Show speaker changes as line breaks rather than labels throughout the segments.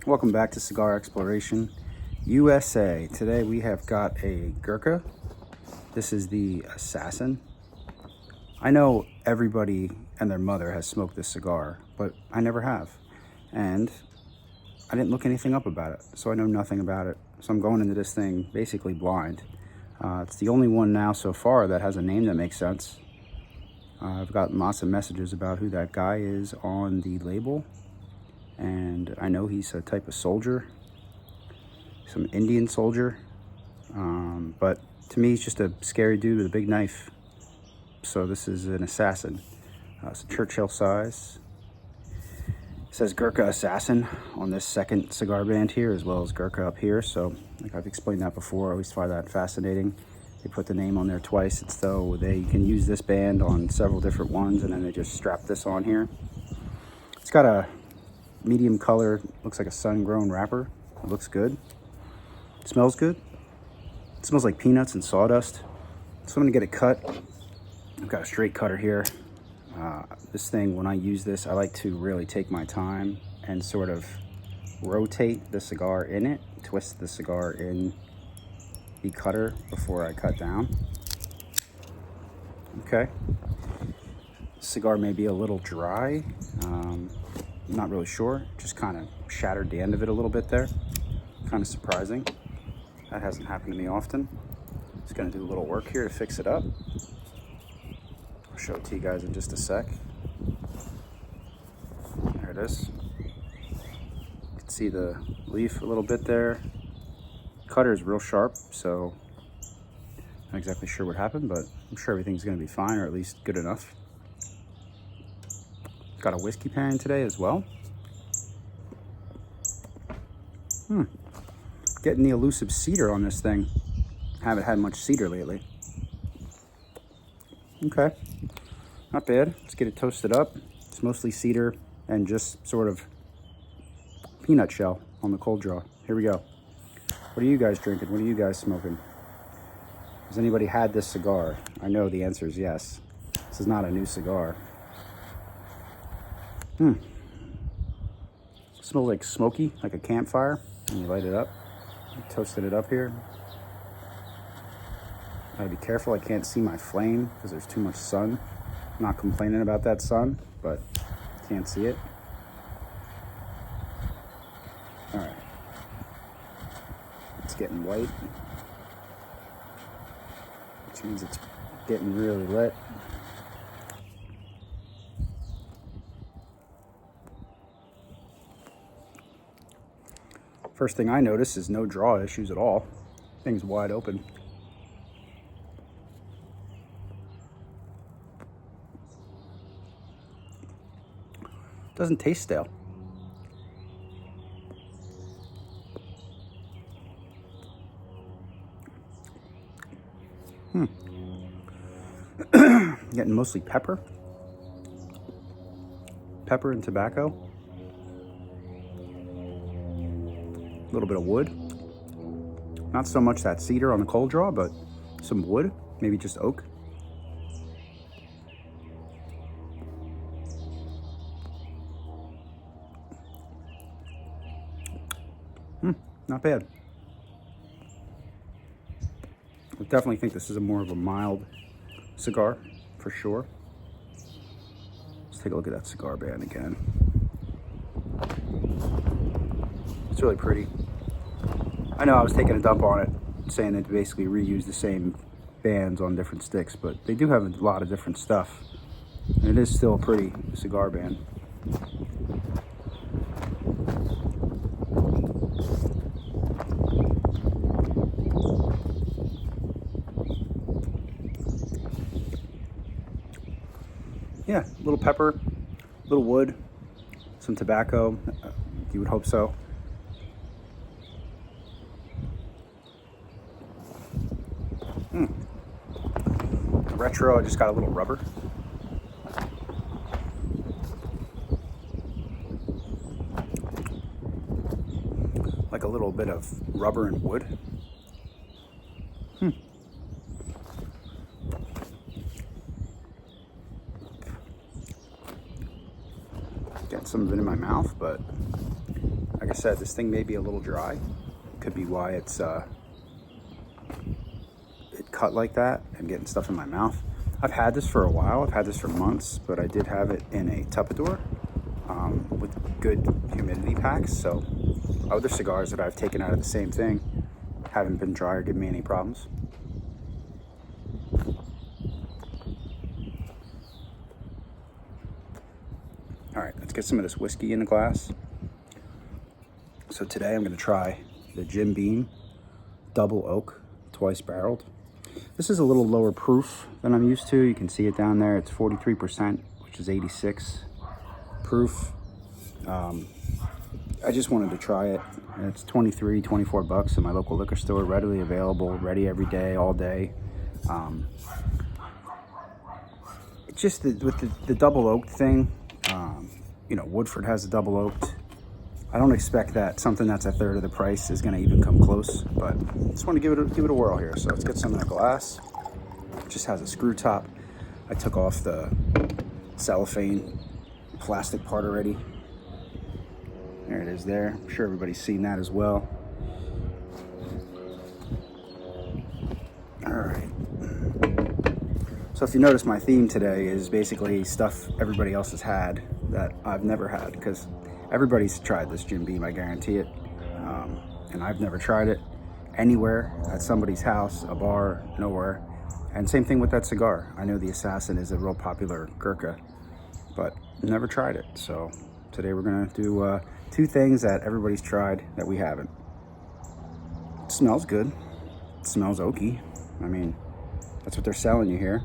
Welcome back to Cigar Exploration USA. Today we have got a Gurkha. This is the Assassin. I know everybody and their mother has smoked this cigar, but I never have. And I didn't look anything up about it, so I know nothing about it. So I'm going into this thing basically blind. It's the only one now so far that has a name that makes sense. I've gotten lots of messages about who that guy is on the label. And I know he's a type of soldier, some Indian soldier. But to me, he's just a scary dude with a big knife. So this is an Assassin. It's a Churchill size. It says Gurkha Assassin on this second cigar band here, as well as Gurkha up here. So like I've explained that before, I always find that fascinating. They put the name on there twice. It's though they can use this band on several different ones, and then they just strap this on here. It's got a medium color, looks like a sun-grown wrapper. It looks good. It smells good. It smells like peanuts and sawdust. So I'm gonna get it cut. I've got a straight cutter here. This thing, when I use this, I like to really take my time and sort of rotate the cigar in it, twist the cigar in the cutter before I cut down. Okay. Cigar may be a little dry. I'm not really sure. Just kind of shattered the end of it a little bit there. Kind of surprising. That hasn't happened to me often. Just gonna do a little work here to fix it up. I'll show it to you guys in just a sec. There it is. You can see the leaf a little bit there. Cutter is real sharp, so not exactly sure what happened, but I'm sure everything's gonna be fine, or at least good enough. Got a whiskey pairing today as well. Getting the elusive cedar on this thing. Haven't had much cedar lately. Okay, not bad. Let's get it toasted up. It's mostly cedar and just sort of peanut shell on the cold draw. Here we go. What are you guys drinking? What are you guys smoking? Has anybody had this cigar? I know the answer is yes. This is not a new cigar. Smells like smoky, like a campfire. And you light it up. I'm toasting it up here. Gotta be careful, I can't see my flame because there's too much sun. I'm not complaining about that sun, but can't see it. All right. It's getting white, which means it's getting really lit. First thing I notice is no draw issues at all. Thing's wide open. Doesn't taste stale. Getting mostly pepper. Pepper and tobacco. A little bit of wood. Not so much that cedar on the cold draw, but some wood, maybe just oak. Not bad. I definitely think this is more of a mild cigar, for sure. Let's take a look at that cigar band again. It's really pretty. I know I was taking a dump on it, saying that they basically reuse the same bands on different sticks, but they do have a lot of different stuff. And it is still a pretty cigar band. Yeah, a little pepper, a little wood, some tobacco. You would hope so. Retro, I just got a little rubber. Like a little bit of rubber and wood. Get some of it in my mouth, but I Like I said, this thing may be a little dry. Could be why it cut like that. I'm getting stuff in my mouth. I've had this for a while. I've had this for months, but I did have it in a Tupperware with good humidity packs. So other cigars that I've taken out of the same thing haven't been dry or given me any problems. All right, let's get some of this whiskey in the glass. So today I'm going to try the Jim Beam Double Oak, twice barreled. This is a little lower proof than I'm used to. You can see it down there. It's 43%, which is 86 proof. I just wanted to try it. It's 24 bucks in my local liquor store, readily available, ready every day, all day. It's just with the double oaked thing, you know, Woodford has a double oaked. I don't expect that something that's a third of the price is going to even come close, but I just want to give it a whirl here. So let's get some in a glass. It just has a screw top. I took off the cellophane plastic part already. There it is there. I'm sure everybody's seen that as well. All right. So if you notice, my theme today is basically stuff everybody else has had that I've never had, because everybody's tried this Jim Beam, I guarantee it. And I've never tried it anywhere, at somebody's house, a bar, nowhere. And same thing with that cigar. I know the Assassin is a real popular Gurkha, but never tried it. So today we're gonna do two things that everybody's tried that we haven't. It smells good. It smells oaky. I mean, that's what they're selling you here.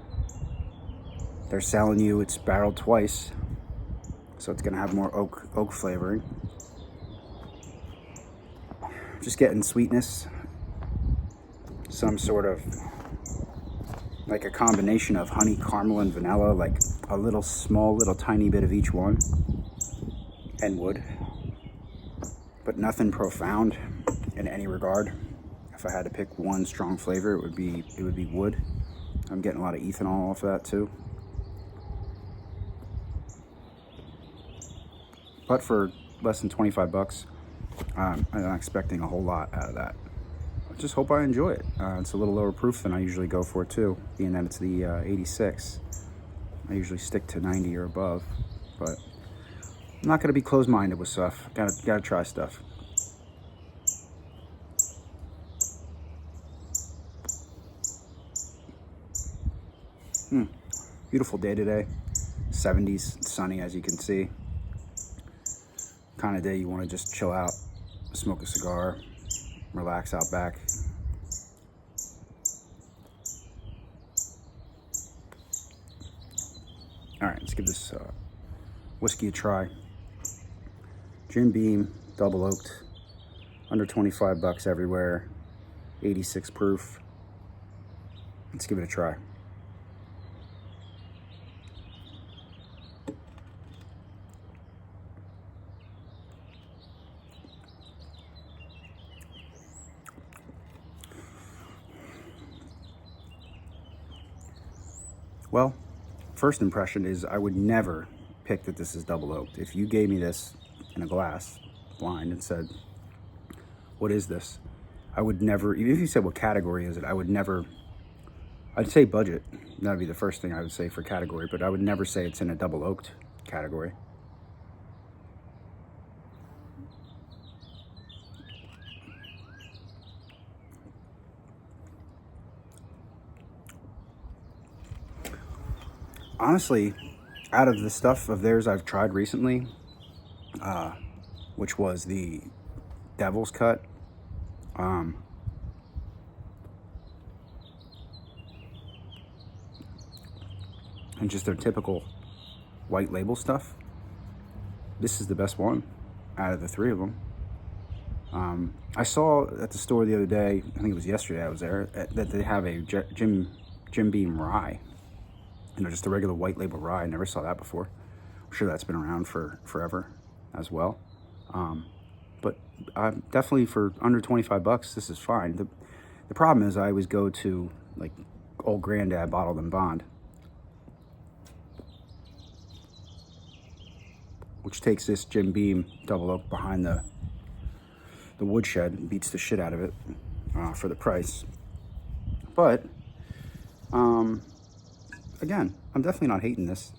They're selling you it's barreled twice, so it's gonna have more oak flavoring. Just getting sweetness, some sort of like a combination of honey, caramel, and vanilla, like a little tiny bit of each one, and wood, but nothing profound in any regard. If I had to pick one strong flavor, it would be wood. I'm getting a lot of ethanol off of that too. But for less than 25 bucks, I'm not expecting a whole lot out of that. I just hope I enjoy it. It's a little lower proof than I usually go for too, being that it's the 86. I usually stick to 90 or above, but I'm not gonna be closed-minded with stuff. Gotta try stuff. Beautiful day today. 70s, sunny as you can see. Kind of day you want to just chill out, smoke a cigar, relax out back. All right, let's give this whiskey a try. Jim Beam, double oaked, under 25 bucks everywhere, 86 proof. Let's give it a try. Well, first impression is I would never pick that this is double oaked. If you gave me this in a glass, blind, and said, what is this? I would never, even if you said what category is it, I would never, I'd say budget. That would be the first thing I would say for category, but I would never say it's in a double oaked category. Honestly, out of the stuff of theirs I've tried recently, which was the Devil's Cut, and just their typical white label stuff, this is the best one out of the three of them. I saw at the store the other day, I think it was yesterday I was there, that they have a Jim Beam rye. You know, just a regular white label rye. I never saw that before. I'm sure that's been around for forever as well. But definitely for under 25 bucks, this is fine. The problem is I always go to like Old Granddad Bottled and Bond, which takes this Jim Beam double oak behind the the woodshed beats the shit out of it for the price. But again, I'm definitely not hating this.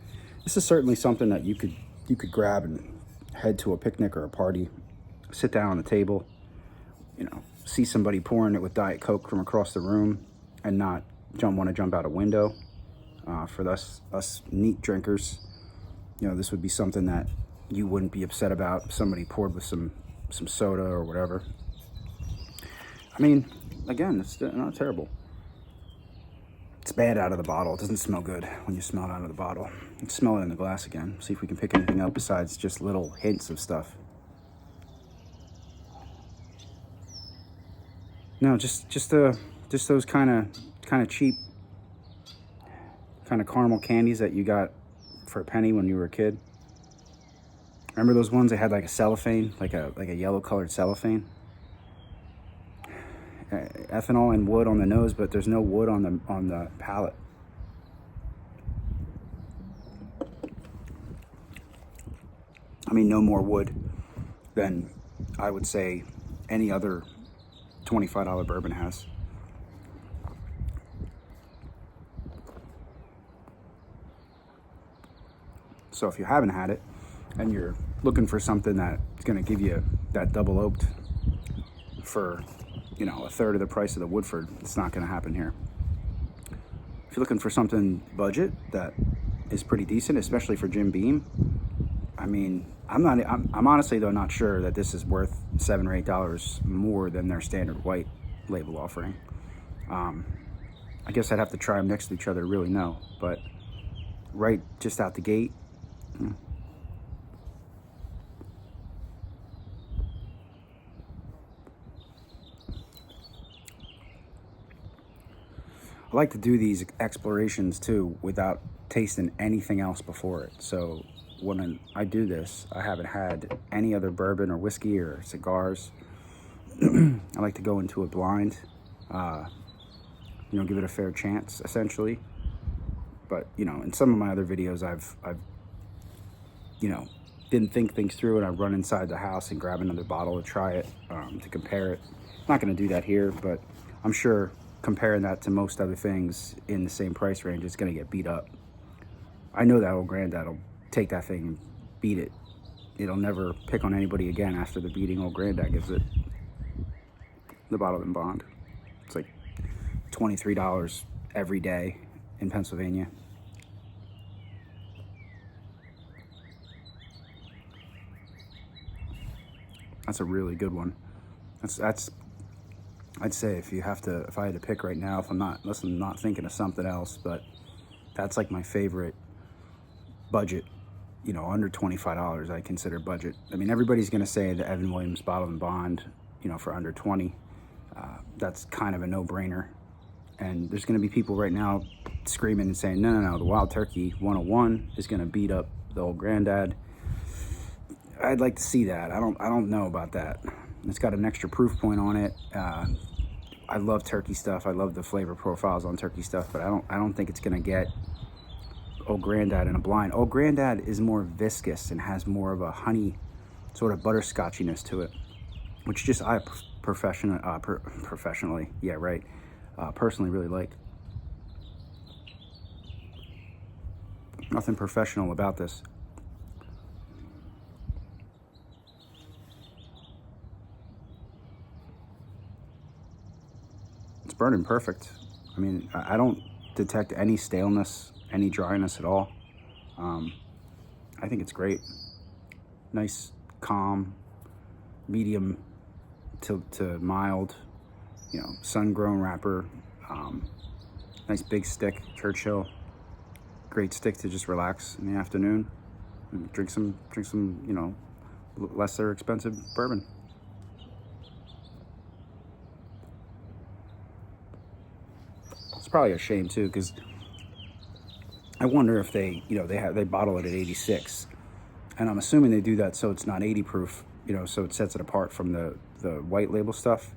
This is certainly something that you could grab and head to a picnic or a party, sit down on the table, see somebody pouring it with Diet Coke from across the room, and not want to jump out a window. For us neat drinkers, this would be something that you wouldn't be upset about if somebody poured with some soda or whatever. I mean, again, it's not terrible. It's bad out of the bottle. It doesn't smell good when you smell it out of the bottle. Let's smell it in the glass again. See if we can pick anything up besides just little hints of stuff. No, just those kind of cheap, kind of caramel candies that you got for a penny when you were a kid. Remember those ones that had like a cellophane, like a yellow colored cellophane? Ethanol and wood on the nose, but there's no wood on the palate. I mean, no more wood than I would say any other $25 bourbon has. So if you haven't had it and you're looking for something that's going to give you that double oaked for, a third of the price of the Woodford, it's not going to happen here. If you're looking for something budget that is pretty decent, especially for Jim Beam, I mean, I'm honestly though not sure that this is worth $7 or $8 more than their standard white label offering. I guess I'd have to try them next to each other to really know, but right just out the gate, I like to do these explorations too without tasting anything else before it. So when I do this, I haven't had any other bourbon or whiskey or cigars. I like to go into it blind, give it a fair chance, essentially. But, in some of my other videos, I've didn't think things through, and I run inside the house and grab another bottle to try it, to compare it. I'm not going to do that here, but I'm sure comparing that to most other things in the same price range, it's going to get beat up. I know that old granddad will take that thing and beat it. It'll never pick on anybody again after the beating old granddad gives it. The bottle in bond. It's like $23 every day in Pennsylvania. That's a really good one. That's I'd say if I had to pick right now, unless I'm not thinking of something else, but that's like my favorite budget, under $25 I consider budget. I mean, everybody's going to say the Evan Williams bottle and bond, for under 20. That's kind of a no-brainer. And there's going to be people right now screaming and saying, no, the Wild Turkey 101 is going to beat up the old granddad. I'd like to see that. I don't know about that. It's got an extra proof point on it. I love turkey stuff. I love the flavor profiles on turkey stuff, but I don't think it's going to get old granddad in a blind. Old granddad is more viscous and has more of a honey sort of butterscotchiness to it, which just I personally really like. Nothing professional about this. It's burning perfect. I mean, I don't detect any staleness, any dryness at all. I think it's great. Nice, calm, medium to mild, sun-grown wrapper. Nice big stick, Churchill. Great stick to just relax in the afternoon and drink some, lesser expensive bourbon. It's probably a shame too, because I wonder if they bottle it at 86, and I'm assuming they do that so it's not 80 proof, so it sets it apart from the white label stuff.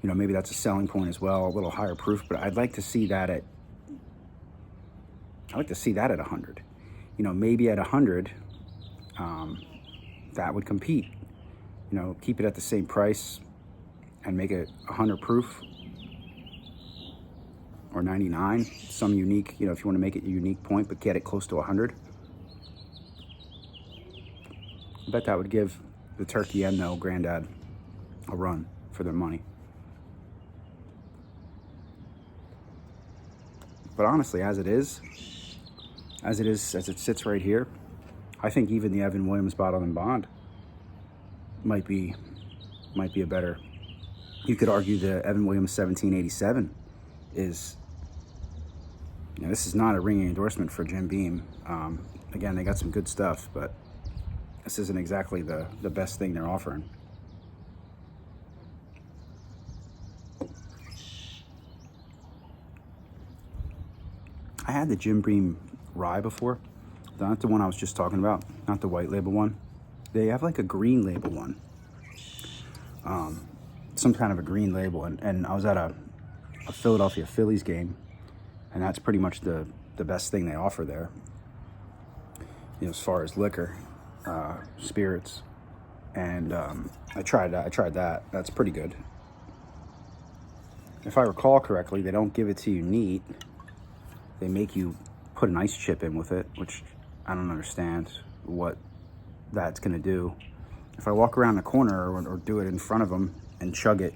Maybe that's a selling point as well, a little higher proof, but I'd like to see that at 100. Maybe at 100, that would compete. You know, keep it at the same price and make it 100 proof or 99, some unique, you know, if you want to make it a unique point, but get it close to 100. I bet that would give the turkey and the granddad a run for their money. But honestly, as it sits right here, I think even the Evan Williams Bottled and Bond might be a better. You could argue the Evan Williams 1787 is. You know, this is not a ringing endorsement for Jim Beam. Again, they got some good stuff, but this isn't exactly the best thing they're offering. I had the Jim Beam rye before. Not the one I was just talking about, not the white label one. They have like a green label one. Some kind of a green label. And I was at a Philadelphia Phillies game, and that's pretty much the best thing they offer there. You know, as far as liquor, spirits. And I tried that. That's pretty good. If I recall correctly, they don't give it to you neat. They make you put an ice chip in with it, which I don't understand what that's going to do. If I walk around the corner or do it in front of them and chug it,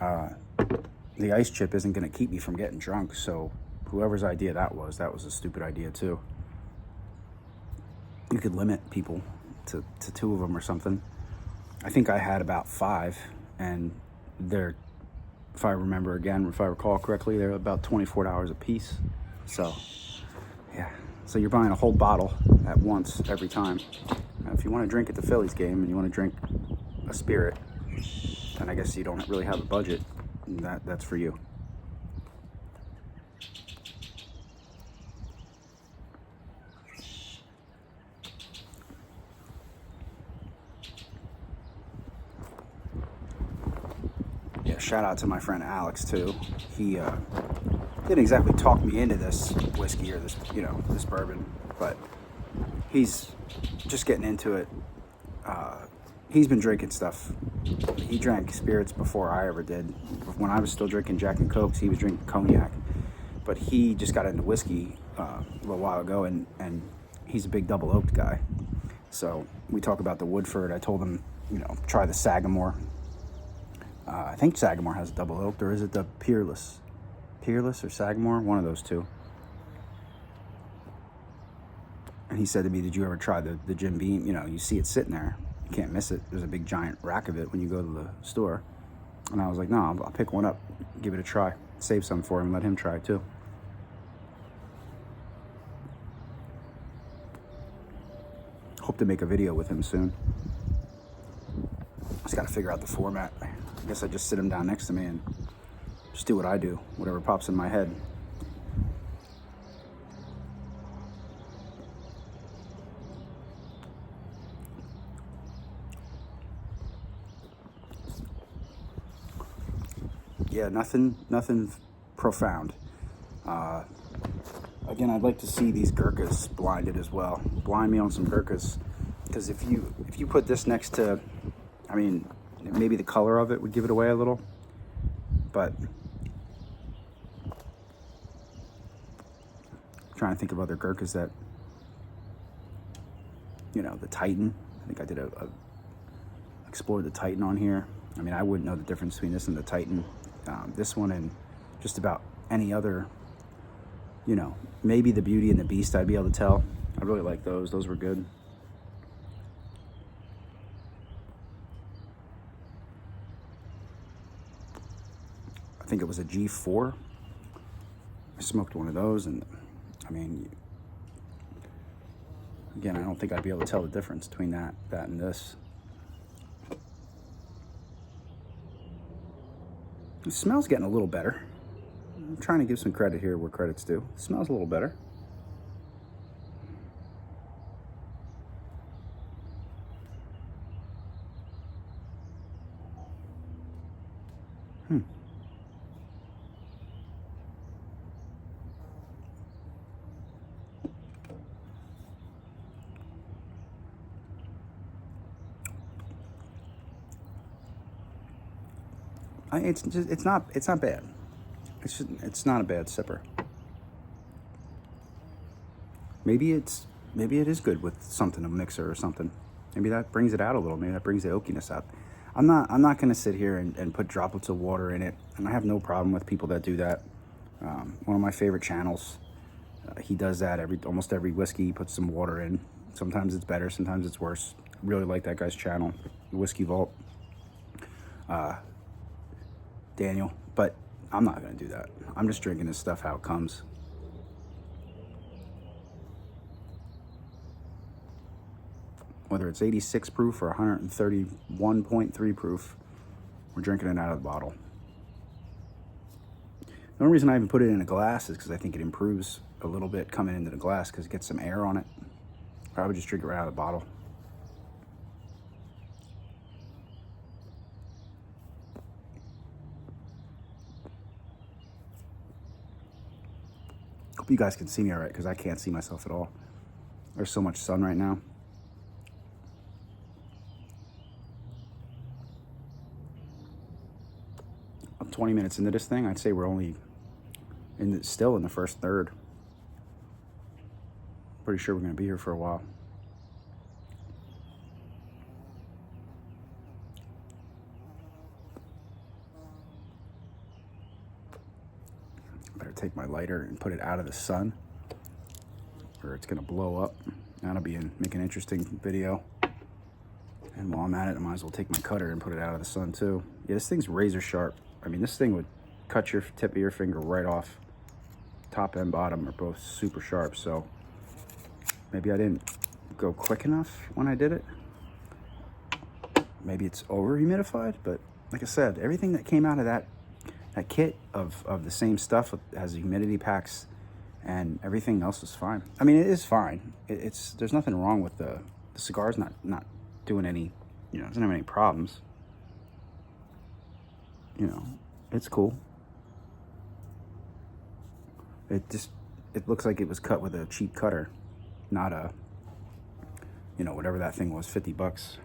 the ice chip isn't going to keep me from getting drunk. So whoever's idea that was a stupid idea too. You could limit people to 2 of them or something. I think I had about 5, and they're, if I recall correctly, they're about $24 a piece. So, yeah. So you're buying a whole bottle at once every time. Now, if you want to drink at the Phillies game and you want to drink a spirit, then I guess you don't really have a budget. That's for you. Yeah, shout out to my friend Alex too. He didn't exactly talk me into this whiskey or this, you know, this bourbon, but he's just getting into it. He's been drinking stuff. He drank spirits before I ever did. When I was still drinking Jack and Cokes, he was drinking cognac. But he just got into whiskey a little while ago, and he's a big double oaked guy. So we talk about the Woodford. I told him, you know, try the Sagamore. I think Sagamore has double oaked, or is it the Peerless? Peerless or Sagamore? One of those two. And he said to me, did you ever try the Jim Beam? You know, you see it sitting there. You can't miss it. There's a big giant rack of it when you go to the store. And I was like, no, I'll pick one up, give it a try. Save some for him, let him try it too. Hope to make a video with him soon. Just got to figure out the format. I guess I just sit him down next to me and just do what I do, whatever pops in my head. Yeah, nothing profound. Again, I'd like to see these Gurkhas blinded as well. Blind me on some Gurkhas, because if you put this next to, I mean, maybe the color of it would give it away a little, but I'm trying to think of other Gurkhas that, you know, the Titan. I think I did explored the Titan on here. I mean, I wouldn't know the difference between this and the Titan. This one and just about any other, you know, maybe the Beauty and the Beast I'd be able to tell. I really like those. Those were good. I think it was a G4. I smoked one of those, and I mean, again, I don't think I'd be able to tell the difference between that and this. It smells getting a little better. I'm trying to give some credit here where credit's due. It smells a little better. it's not bad. It's not a bad sipper. Maybe it is good with something, a mixer or something. Maybe that brings it out a little. Maybe that brings the oakiness out. I'm not going to sit here and put droplets of water in it, and I have no problem with people that do that. One of my favorite channels, he does that almost every whiskey. He puts some water in. Sometimes it's better, sometimes it's worse. I really like that guy's channel, the Whiskey Vault, Daniel. But I'm not going to do that. I'm just drinking this stuff how it comes. Whether it's 86 proof or 131.3 proof, we're drinking it out of the bottle. The only reason I even put it in a glass is because I think it improves a little bit coming into the glass because it gets some air on it. Or I would just drink it right out of the bottle. Hope you guys can see me all right because I can't see myself at all. There's so much sun right now. I'm 20 minutes into this thing. I'd say we're only still in the first third. Pretty sure we're going to be here for a while. Better take my lighter and put it out of the sun, or it's going to blow up. That'll make an interesting video. And while I'm at it, I might as well take my cutter and put it out of the sun too. Yeah, this thing's razor sharp. I mean, this thing would cut your tip of your finger right off. Top and bottom are both super sharp, so maybe I didn't go quick enough when I did it. Maybe it's over humidified, but like I said, everything that came out of that kit of the same stuff has humidity packs, and everything else is fine. I mean, it is fine. There's nothing wrong with the cigar's not doing any, it doesn't have any problems. It's cool. It looks like it was cut with a cheap cutter, not a, whatever that thing was, $50.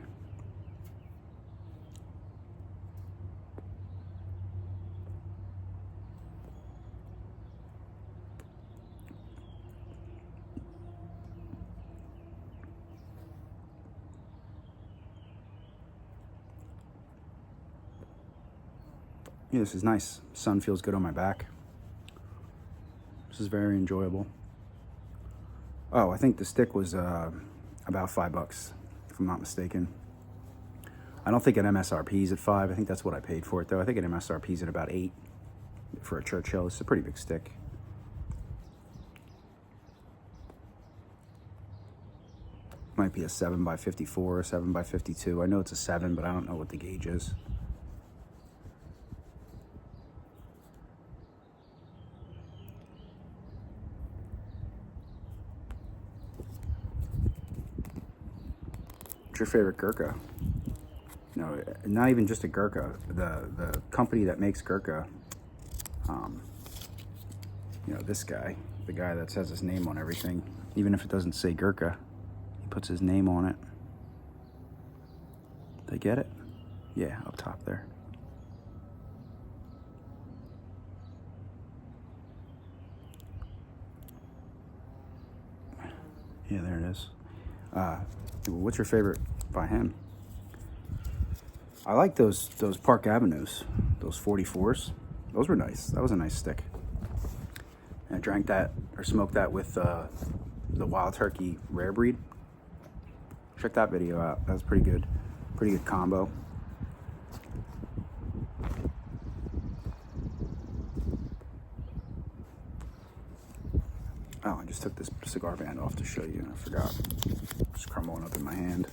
Yeah, this is nice. Sun feels good on my back. This is very enjoyable. Oh, I think the stick was about $5, if I'm not mistaken. I don't think an MSRP is at $5. I think that's what I paid for it, though. I think an MSRP is at about $8 for a Churchill. It's a pretty big stick. Might be a 7x54 or 7x52. I know it's a 7, but I don't know what the gauge is. What's your favorite Gurkha? Not even just a Gurkha. The company that makes Gurkha, this guy, the guy that says his name on everything, even if it doesn't say Gurkha, he puts his name on it. They get it? Yeah, up top there. Yeah, there it is. What's your favorite by him? I like those Park Avenues, those 44s. Those were nice. That was a nice stick. And I drank that or smoked that with the Wild Turkey Rare Breed. Check that video out. That was pretty good. Pretty good combo. Oh, I just took this cigar band off to show you. I forgot. Just crumbling up in my hand.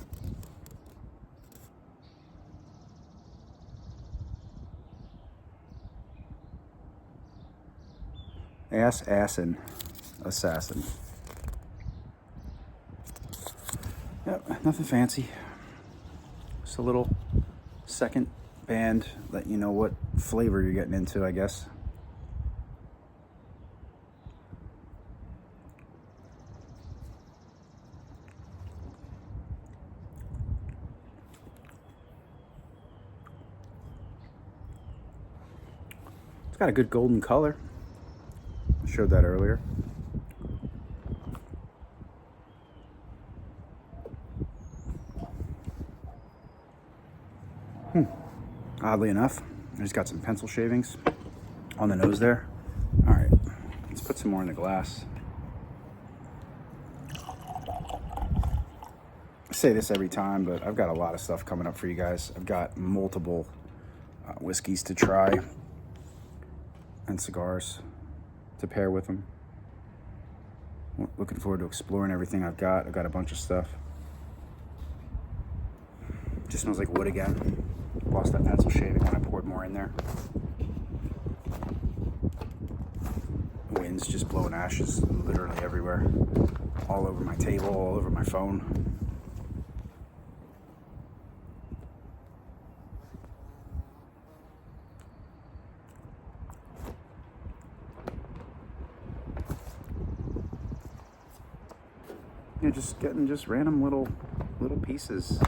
Assassin. Yep, nothing fancy. Just a little second band, let you know what flavor you're getting into, I guess. It's got a good golden color. I showed that earlier. Oddly enough, I just got some pencil shavings on the nose there. All right, let's put some more in the glass. I say this every time, but I've got a lot of stuff coming up for you guys. I've got multiple whiskeys to try and cigars to pair with them. Looking forward to exploring everything I've got. I've got a bunch of stuff. Just smells like wood again. Lost that pencil shaving when I poured more in there. Wind's just blowing ashes literally everywhere. All over my table, all over my phone. You're just getting just random little pieces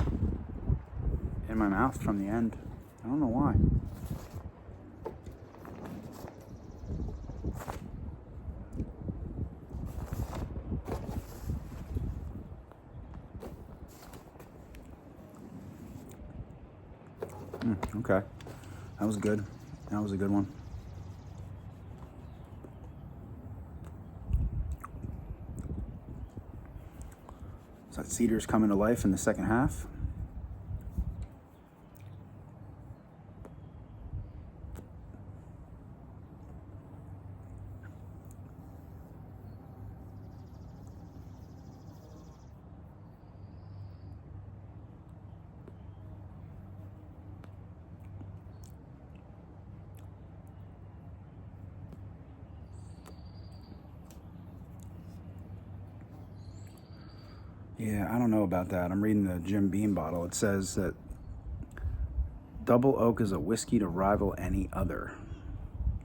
in my mouth from the end. I don't know why. Okay. That was good. That was a good one. So that cedar's coming to life in the second half. Yeah, I don't know about that. I'm reading the Jim Beam bottle. It says that Double Oak is a whiskey to rival any other.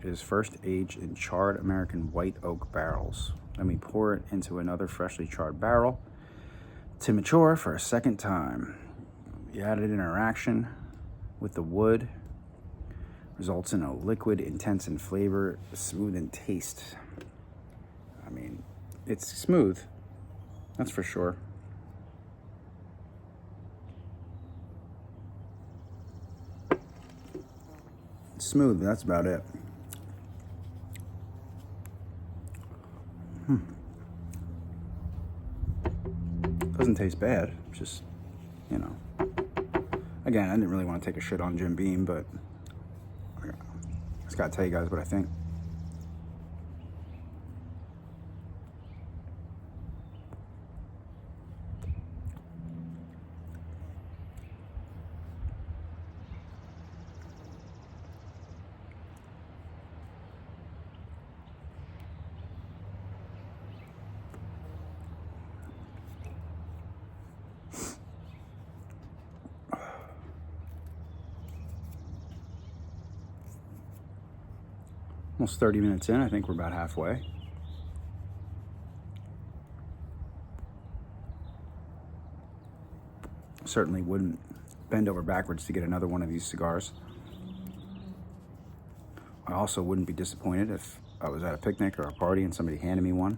It is first aged in charred American white oak barrels. Then we pour it into another freshly charred barrel to mature for a second time. The added interaction with the wood results in a liquid, intense in flavor, smooth in taste. I mean, it's smooth, that's for sure. It's smooth, that's about it. Doesn't taste bad, just, you know. Again, I didn't really want to take a shit on Jim Beam, but I just gotta tell you guys what I think. Almost 30 minutes in, I think we're about halfway. Certainly wouldn't bend over backwards to get another one of these cigars. I also wouldn't be disappointed if I was at a picnic or a party and somebody handed me one.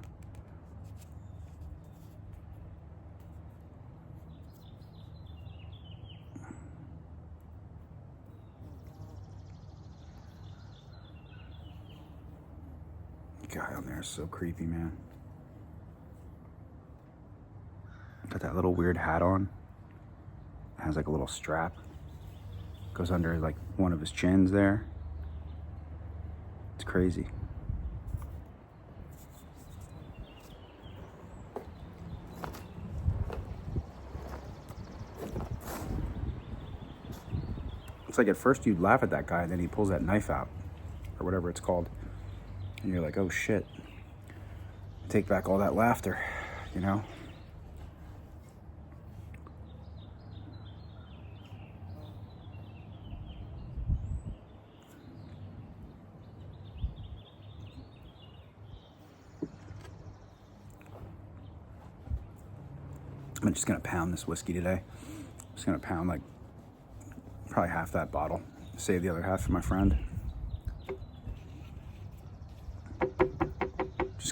Guy on there is so creepy, man. Got that little weird hat on. Has like a little strap. Goes under like one of his chins there. It's crazy. It's like at first you'd laugh at that guy, and then he pulls that knife out, or whatever it's called. And you're like, oh shit. Take back all that laughter, you know? I'm just gonna pound this whiskey today. I'm just gonna pound like probably half that bottle. Save the other half for my friend.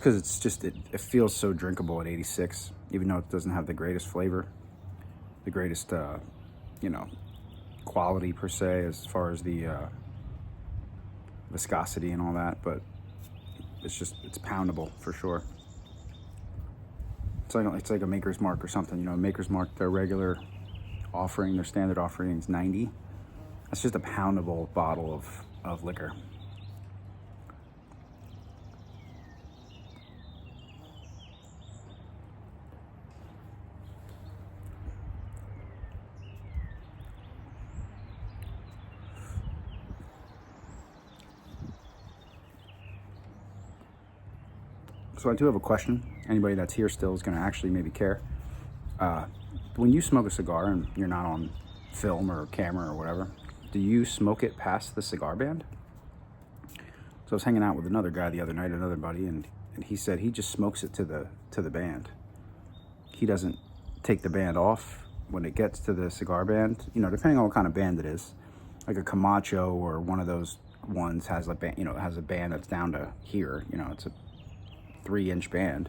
because it's just, it feels so drinkable at 86, even though it doesn't have the greatest flavor, the greatest, you know, quality per se, as far as the viscosity and all that, but it's poundable for sure. It's like a Maker's Mark or something, you know. Maker's Mark, their regular offering, their standard offering is 90. That's just a poundable bottle of liquor. So I do have a question. Anybody that's here still is going to actually maybe care. When you smoke a cigar and you're not on film or camera or whatever, do you smoke it past the cigar band? So I was hanging out with another guy the other night, another buddy, and he said he just smokes it to the band. He doesn't take the band off when it gets to the cigar band. You know, depending on what kind of band it is, like a Camacho or one of those ones has a band, you know, has a band that's down to here. You know, it's a 3-inch band.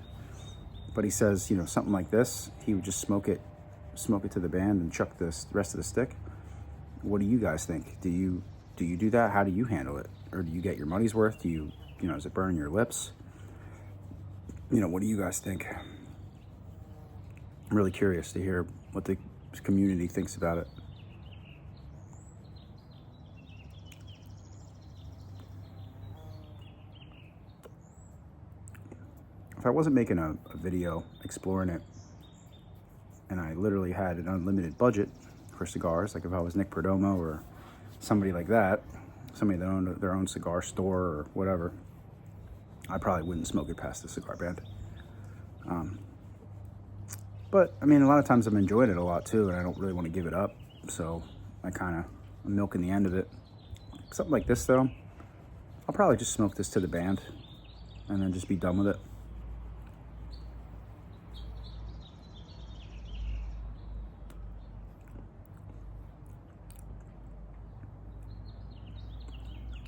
But he says, you know, something like this, he would just smoke it to the band and chuck the rest of the stick. What do you guys think? Do you do that? How do you handle it? Or do you get your money's worth? Do you know, does it burn your lips? You know, what do you guys think? I'm really curious to hear what the community thinks about it. If I wasn't making a video exploring it, and I literally had an unlimited budget for cigars, like if I was Nick Perdomo or somebody like that, somebody that owned their own cigar store or whatever, I probably wouldn't smoke it past the cigar band. But I mean, a lot of times I'm enjoying it a lot too, and I don't really want to give it up, so I kind of am milking the end of it. Something like this though, I'll probably just smoke this to the band and then just be done with it.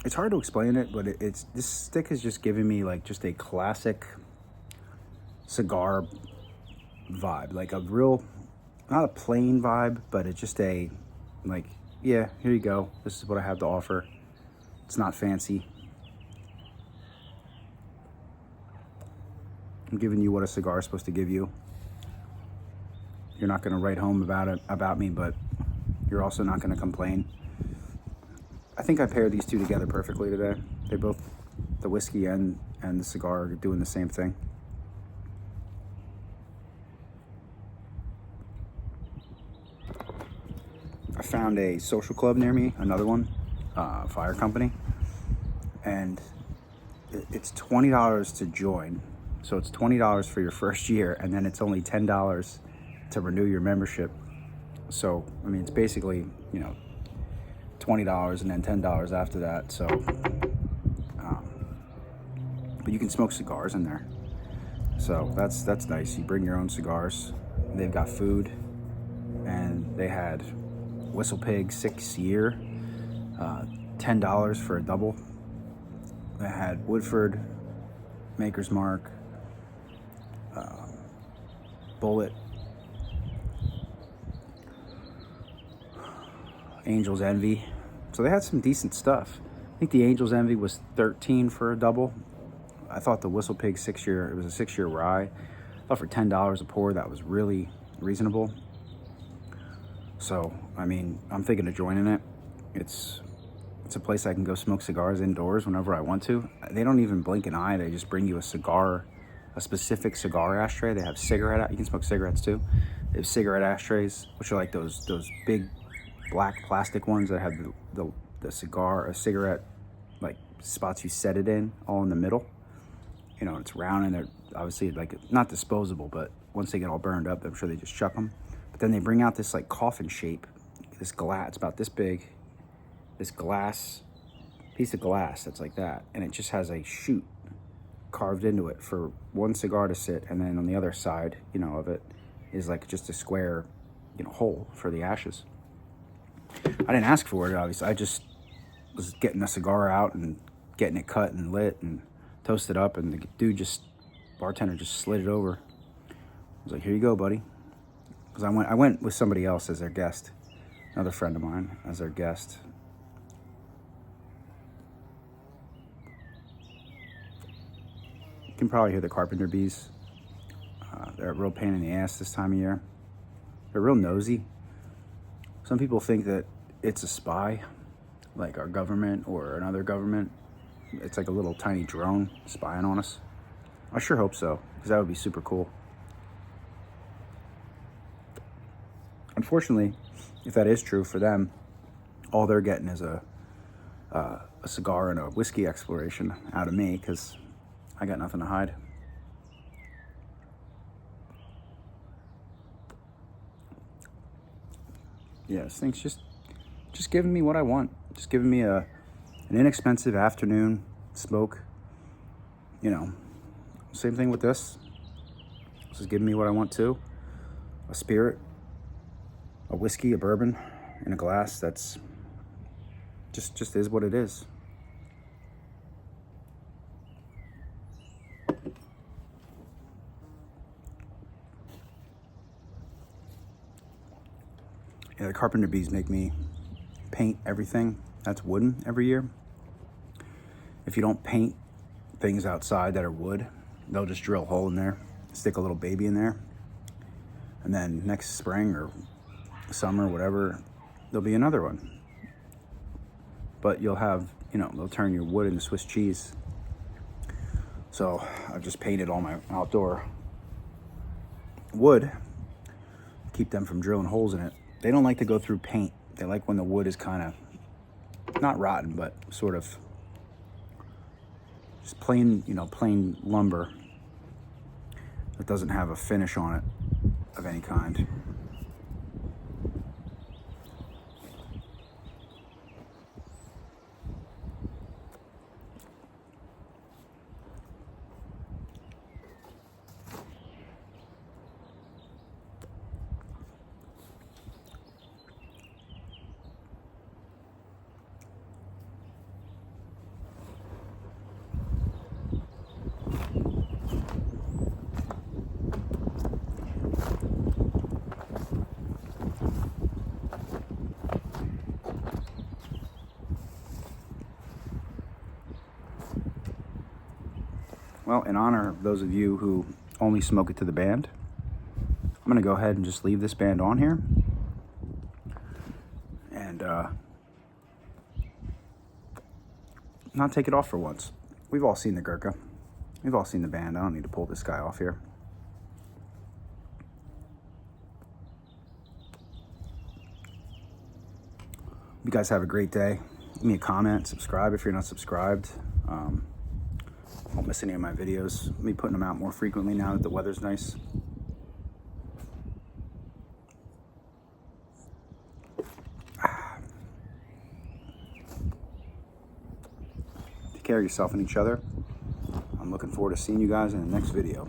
It's hard to explain it, but it's this stick is just giving me like just a classic cigar vibe, like a real, not a plain vibe, but it's just a, like, yeah, here you go. This is what I have to offer. It's not fancy. I'm giving you what a cigar is supposed to give you. You're not going to write home about me, but you're also not going to complain. I think I paired these two together perfectly today. They both, the whiskey and the cigar, are doing the same thing. I found a social club near me, another one, fire company, and it's $20 to join. So it's $20 for your first year, and then it's only $10 to renew your membership. So, I mean, it's basically, you know, $20 and then $10 after that. So, but you can smoke cigars in there. So that's nice. You bring your own cigars. They've got food, and they had Whistle Pig 6-year, $10 for a double. They had Woodford, Maker's Mark, Bullet, Angel's Envy. So they had some decent stuff. I think the Angel's Envy was $13 for a double. I thought the Whistle Pig 6-year, it was a 6-year rye. I thought for $10 a pour, that was really reasonable. So, I mean, I'm thinking of joining it. It's a place I can go smoke cigars indoors whenever I want to. They don't even blink an eye. They just bring you a cigar, a specific cigar ashtray. They have cigarette, you can smoke cigarettes too. They have cigarette ashtrays, which are like those big black plastic ones that have the cigarette, like spots you set it in, all in the middle. You know, it's round, and they're obviously like not disposable, but once they get all burned up, I'm sure they just chuck them. But then they bring out this like coffin shape, this glass, it's about this big, this piece of glass that's like that, and it just has a chute carved into it for one cigar to sit, and then on the other side, you know, of it is like just a square, you know, hole for the ashes. I didn't ask for it, obviously. I just was getting a cigar out and getting it cut and lit and toasted up, and the dude just Bartender just slid it over. I was like, here you go, buddy. Because I went with somebody else as their guest. Another friend of mine as their guest. You can probably hear the carpenter bees. They're a real pain in the ass this time of year. They're real nosy. Some people think that it's a spy, like our government or another government. It's like a little tiny drone spying on us. I sure hope so, because that would be super cool. Unfortunately, if that is true for them, all they're getting is a cigar and a whiskey exploration out of me, because I got nothing to hide. Yeah, this thing's just giving me what I want. Just giving me an inexpensive afternoon smoke. You know, same thing with this. This is giving me what I want too. A spirit, a whiskey, a bourbon in a glass. That's just is what it is. Yeah, the carpenter bees make me paint everything that's wooden every year. If you don't paint things outside that are wood, they'll just drill a hole in there, stick a little baby in there, and then next spring or summer, whatever, there'll be another one. But you'll have, you know, they'll turn your wood into Swiss cheese. So I've just painted all my outdoor wood, keep them from drilling holes in it. They don't like to go through paint. They like when the wood is kind of not rotten, but sort of just plain, you know, plain lumber that doesn't have a finish on it of any kind. Well, in honor of those of you who only smoke it to the band, I'm going to go ahead and just leave this band on here. And not take it off for once. We've all seen the Gurkha. We've all seen the band. I don't need to pull this guy off here. You guys have a great day. Give me a comment, subscribe if you're not subscribed. Won't miss any of my videos. I'll be putting them out more frequently now that the weather's nice. Take care of yourself and each other. I'm looking forward to seeing you guys in the next video.